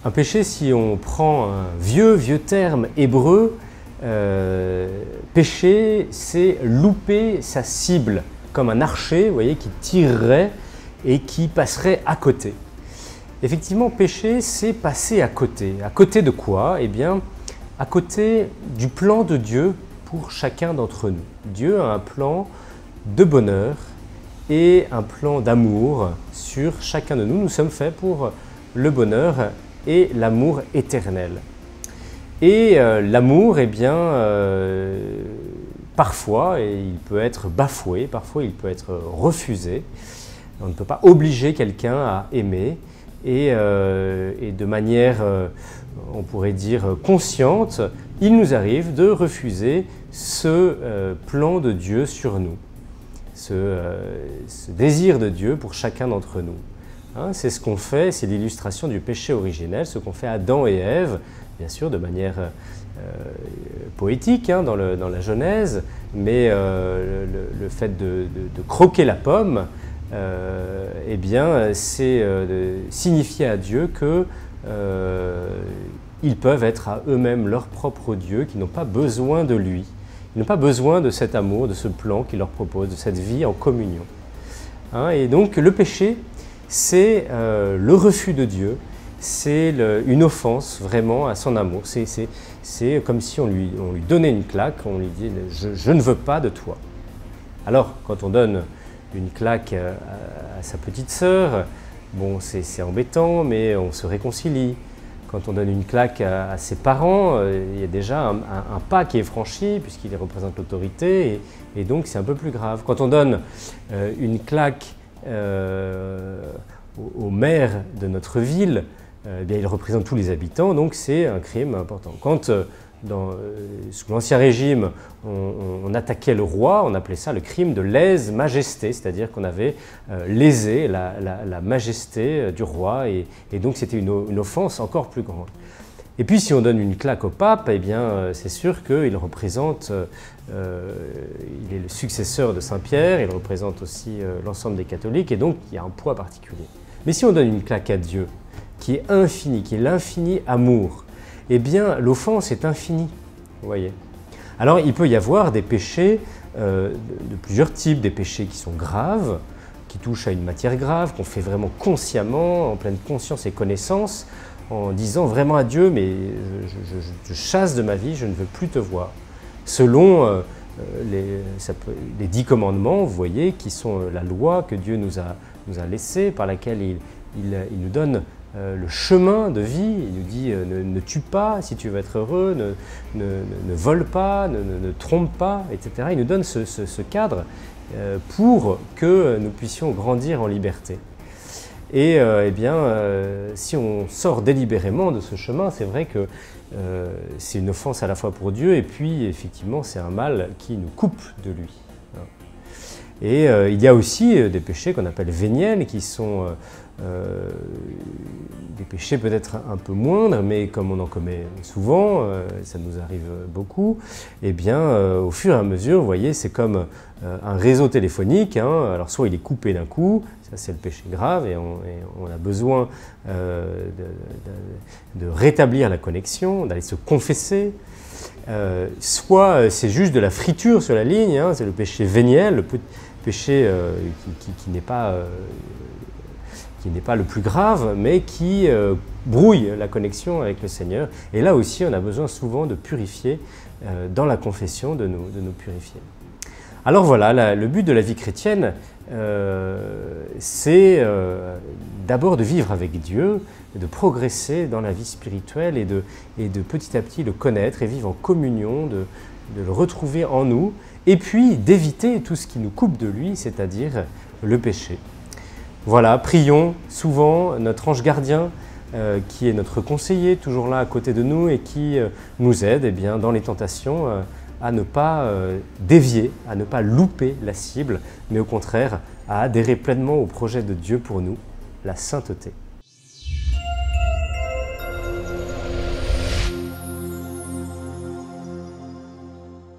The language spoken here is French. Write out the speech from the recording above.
Un péché, si on prend un vieux terme hébreu, péché, c'est louper sa cible, comme un archer, vous voyez, qui tirerait et qui passerait à côté. Effectivement, péché, c'est passer à côté. À côté de quoi? Eh bien, à côté du plan de Dieu pour chacun d'entre nous. Dieu a un plan de bonheur et un plan d'amour sur chacun de nous. Nous sommes faits pour le bonheur et l'amour éternel. Et l'amour, eh bien, parfois, il peut être bafoué, parfois il peut être refusé. On ne peut pas obliger quelqu'un à aimer et de manière, on pourrait dire, consciente, il nous arrive de refuser ce plan de Dieu sur nous, ce désir de Dieu pour chacun d'entre nous. Hein, c'est ce qu'on fait, c'est l'illustration du péché originel, ce qu'ont fait Adam et Ève, bien sûr de manière poétique dans la Genèse, mais le fait de croquer la pomme, eh bien, c'est signifier à Dieu qu'ils peuvent être à eux-mêmes leur propre Dieu, qu'ils n'ont pas besoin de lui, ils n'ont pas besoin de cet amour, de ce plan qu'il leur propose, de cette vie en communion. Hein, et donc le péché, c'est le refus de Dieu, c'est une offense vraiment à son amour. C'est comme si on lui donnait une claque, on lui dit « je ne veux pas de toi ». Alors, quand on donne une claque à sa petite sœur, bon, c'est embêtant, mais on se réconcilie. Quand on donne une claque à ses parents, il y a déjà un pas qui est franchi, puisqu'il représente l'autorité, et donc c'est un peu plus grave. Quand on donne une claque au maire de notre ville, eh bien, il représente tous les habitants, donc c'est un crime important. Quand sous l'Ancien Régime, on attaquait le roi, on appelait ça le crime de lèse-majesté, c'est-à-dire qu'on avait lésé la majesté du roi, et donc c'était une offense encore plus grande. Et puis si on donne une claque au pape, eh bien c'est sûr qu'il représente, il est le successeur de Saint-Pierre, il représente aussi l'ensemble des catholiques, et donc il y a un poids particulier. Mais si on donne une claque à Dieu, qui est infini, qui est l'infini amour, eh bien l'offense est infinie, vous voyez. Alors il peut y avoir des péchés de plusieurs types, des péchés qui sont graves, qui touchent à une matière grave, qu'on fait vraiment consciemment, en pleine conscience et connaissance, en disant vraiment à Dieu, mais je chasse de ma vie, je ne veux plus te voir. Selon les 10 commandements, vous voyez, qui sont la loi que Dieu nous a laissée, par laquelle il nous donne le chemin de vie. Il nous dit ne tue pas si tu veux être heureux, ne vole pas, ne trompe pas, etc. Il nous donne ce cadre pour que nous puissions grandir en liberté. Et eh bien, si on sort délibérément de ce chemin, c'est vrai que c'est une offense à la fois pour Dieu et puis effectivement c'est un mal qui nous coupe de lui. Et il y a aussi des péchés qu'on appelle véniels, qui sont des péchés peut-être un peu moindres, mais comme on en commet souvent, ça nous arrive beaucoup, et bien au fur et à mesure, vous voyez, c'est comme un réseau téléphonique, hein, alors soit il est coupé d'un coup, ça c'est le péché grave, et on a besoin de rétablir la connexion, d'aller se confesser, soit c'est juste de la friture sur la ligne, hein, c'est le péché véniel, le péché qui n'est pas le plus grave, mais qui brouille la connexion avec le Seigneur. Et là aussi, on a besoin souvent de purifier, dans la confession, de nous purifier. Alors voilà, le but de la vie chrétienne, c'est d'abord de vivre avec Dieu, de progresser dans la vie spirituelle et de petit à petit le connaître et vivre en communion, de le retrouver en nous, et puis d'éviter tout ce qui nous coupe de lui, c'est-à-dire le péché. Voilà, prions souvent notre ange gardien, qui est notre conseiller, toujours là à côté de nous et qui nous aide eh bien, dans les tentations à ne pas dévier, à ne pas louper la cible, mais au contraire à adhérer pleinement au projet de Dieu pour nous, la sainteté.